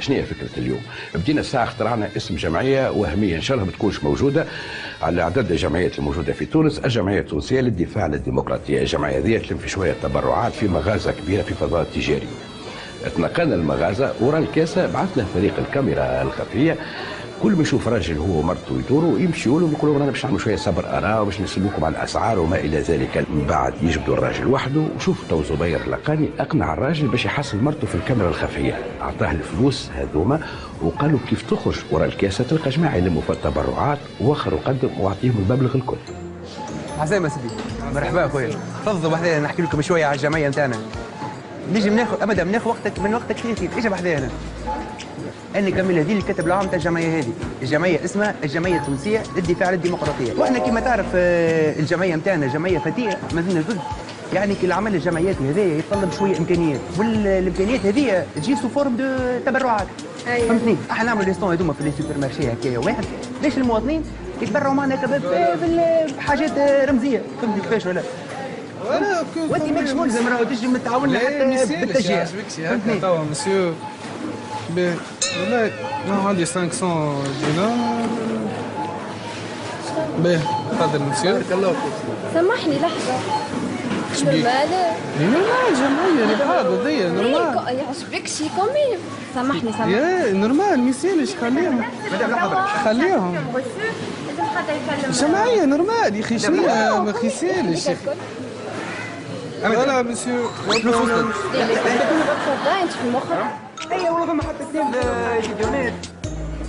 شنو هي فكره اليوم؟ بدينا الساعه اخترعنا اسم جمعيه وهميه ان شاء الله ما تكونش موجوده على عدد الجمعيات الموجوده في تونس، الجمعيه التونسيه للدفاع عن الديمقراطيه. الجمعيه هذه تلم في شويه تبرعات في مغازه كبيره في فضاء تجاري. تنقلنا المغازه ورا الكاسه بعثنا فريق الكاميرا الخفيه، كل ما يشوف راجل هو ومرته يدوروا يمشيوا لهم يقولوا رانا باش نعملوا شويه صبر اراء وباش نسلوكم على الاسعار وما الى ذلك. من بعد يجبدوا الراجل وحده، وشوف تو زبير اللقاني اقنع الراجل باش يحصل مرته في الكاميرا الخفيه، اعطاه الفلوس هذوما وقال له كيف تخرج ورا الكاسه تلقى جماعه يلموا في التبرعات واخر وقدم واعطيهم المبلغ الكل. عسلامة سيدي، مرحبا اخويا، تفضلوا بحذايا نحكي لكم شويه على الجمعيه نتاعنا. نجي ناخذ ابدا ناخذ وقتك من وقتك كثير، اجي بحذايا انا. أنا كمل هذه اللي كتب العام تاع الجمعيه هذه، الجمعيه اسمها الجمعيه التونسيه للدفاع عن الديمقراطيه، واحنا كما تعرف الجمعيه نتاعنا جمعيه فتيه مازلنا جزء، يعني كي العمل الجمعياتي هذايا يتطلب شويه امكانيات، والامكانيات هذه تجي سو فورم دو تبرعات. أيوة. فهمتني؟ احنا نعملوا لي ستون هذوما في لي سوبر مارشي هكايا واحد، باش المواطنين يتبرعوا معنا بحاجات رمزيه، فهمتني كيفاش ولا؟ وانت ماكش ملزم راهو تجي متعاون حتى بالتشجيع. فهمتني؟ توا مسيو والله ما عندي 500 دينار. باهي تفضل مسيو. بارك الله فيك. سامحني لحظة. نورمال؟ نورمال جمعية اللي بحاجة دي نورمال. يعجبك شي كوميم؟ سامحني. يا نورمال ما يسالش خليهم. خليهم. لازم حدا يكلم. جمعية نورمال يا اخي شنو ما يسالش يا اخي. فوالا مسيو. انت في مخك؟ اي والله فما حتى اثنين فيديوهات.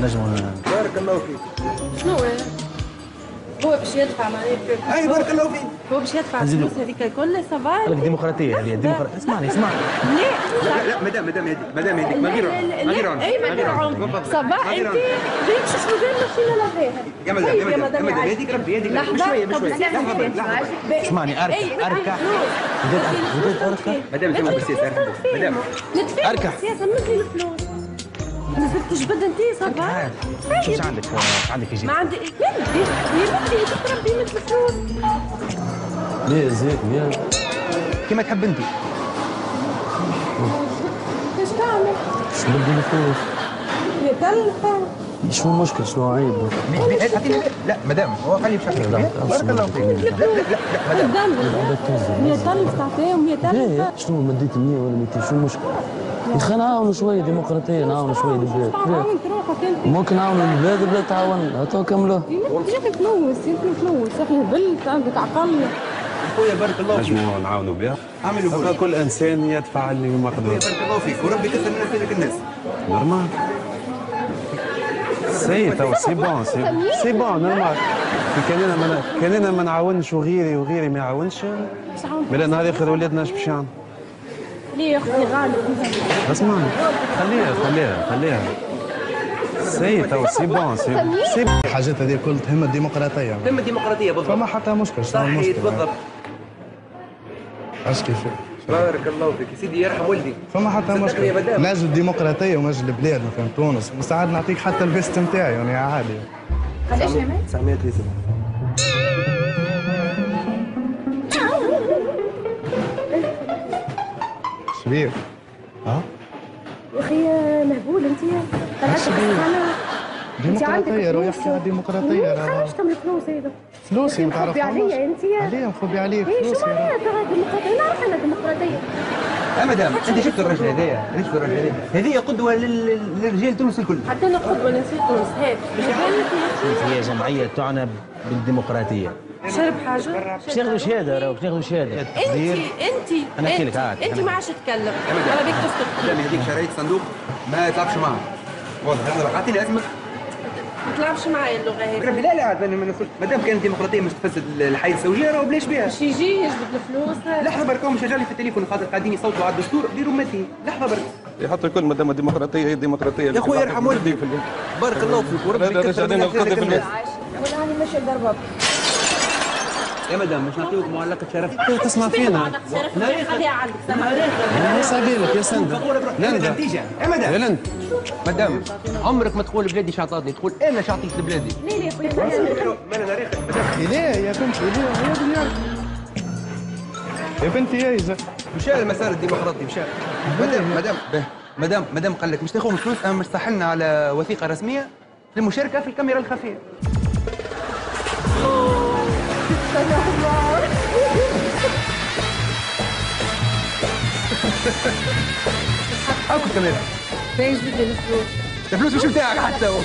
نجموا. بارك الله فيك. شنو هو باش يدفع معناها؟ اي بارك الله فيك. هو باش يدفع الفلوس هذيك الكل سافا؟ الديمقراطية هذه الديمقراطية. اسمعني لا لا مدام هذيك ما غير عنق. اي ما غير عنق. سافا انت جيت شو اسمه غير ماشينا لافيها. يا مدام هذيك ربي هذيك بشويه لحظة. اسمعني اركح. بديت اركح. مدام سمو بالسياسة مدام. اركح. السياسة مثلي الفلوس. نزلت تجبد انت صباح؟ شو عندك يجي؟ ما عندي يا بنتي تربي مثل الفلوس. ليه زيت ليه؟ كيما تحب انت. ايش تعمل؟ شو بدي الفلوس؟ يا تلفة. شو المشكل شو عيب؟ لا مدام هو خليه بشكل بارك الله فيك. لا مدام 100 تلف تعطيهم 100 تلف. شنو مديت 100 ولا 200 شو المشكل؟ يا اخي نعاونوا شويه ديمقراطيه نعاونوا شويه البلاد. تعاون تروحك انت. ممكن نعاونوا البلاد البلاد تعاون هاتوا كملوا. ياخذ فلوس ياخذ فلوس احنا بلد عندك عقل. خويا بارك الله فيك. نجموا نعاونوا بها. اعملوا كل انسان يدفع اللي مقدور. بارك الله فيك وربي يكثر من خيرك الناس. نورمال. سي بون نورمال. كان انا ما نعاونش وغيري ما يعاونش. بلا نهار ياخذ ولادنا اش باش يعمل؟ ليه يا اختي غالب؟ اسمعني خليها سي بون الحاجات هذه الكل تهم الديمقراطيه. تهم الديمقراطيه بالضبط. فما حتى مشكل. صحيح بالضبط. اش كيف؟ بارك الله فيك يا سيدي يرحم والدي. فما حتى مشكل. ناجل الديمقراطيه وناجل البلاد مثلا تونس وساعات نعطيك حتى الفيست نتاعي يعني عادي. قداش 903. شبيب يا اخي مهبول انت. ديمقراطيه روح يحكي على الديمقراطيه. علاش تعمل فلوس هذا؟ فلوسي ما تعرفهاش. عليا انت. عليا مخبي عليك فلوسي. شو معناها ديمقراطيه؟ نعرف انا ديمقراطيه. يا مدام انت شفت الرجل هذايا؟ هذه قدوه للرجال تونس الكل. حتى انا قدوه لنسيت تونس هيك. هي جمعيه تعنى بالديمقراطيه. شرب حاجه؟ باش ناخذوا شهاده راهو باش ناخذوا شهاده. انت انا نحكي لك عاد. انت ما عادش تتكلم. انا بيك تسكت. مدام هذيك شريت صندوق ما تلعبش معها. واضح انا اعطيني اسمك. ما تلعبش معايا اللغه هذه. ربي لا عاد مادام كانت الديمقراطيه مش تفسد الحياه الزوجيه راهو بلاش بها. باش يجي يجبد الفلوس. لحظه برك مش شغال في التليفون خاطر قاعدين يصوتوا على الدستور ديروا متي. لحظه برك. يحط الكل مادام الديمقراطيه هي الديمقراطيه. يا خويا يرحم والديك. بارك الله فيك وربي يكثر من خيرك الناس. ولا راني ماشي ضربه. يا مدام مش نعطيوك معلقه شرف. تسمع فينا. خليها عندك سامح. انا سابيلك يا سنده. لندا يا مدام. يا لند. مدام عمرك ما تقول بلادي شعطاتني، تقول انا شعطيت لبلادي. ليه يا خويا؟ ما انا ريخك. ليه يا بنتي ليه يا بنيار يا بنتي يا إذا مشى المسار الديمقراطي مشى. مدام مادام قال لك مش تاخذ فلوس، اما مش صح لنا على وثيقه رسميه للمشاركه في الكاميرا الخفيه. هاكو الكاميرا. باين جبت لي الفلوس. الفلوس مش بتاعك حتى هو.